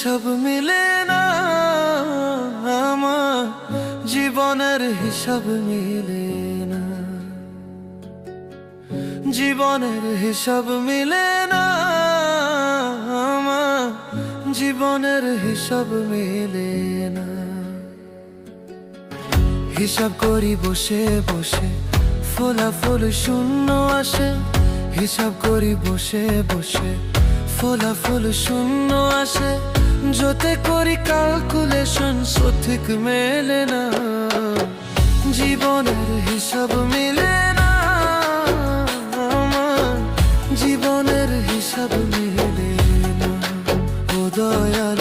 হিসাব মিলে না, আমার জীবনের হিসাব মিলে না, জীবনের হিসাব মিলে না, আমার জীবনের হিসাব মিলে না। হিসাব করি বসে বসে, ফলাফল শূন্য আসে। হিসাব করি বসে বসে, ফলাফল শূন্য আসে। যতে করি ক্যালকুলেশন সঠিক মেলে না, জীবনের হিসাব মিলে না, আমার জীবনের হিসাব মিলে না। ও দয়াল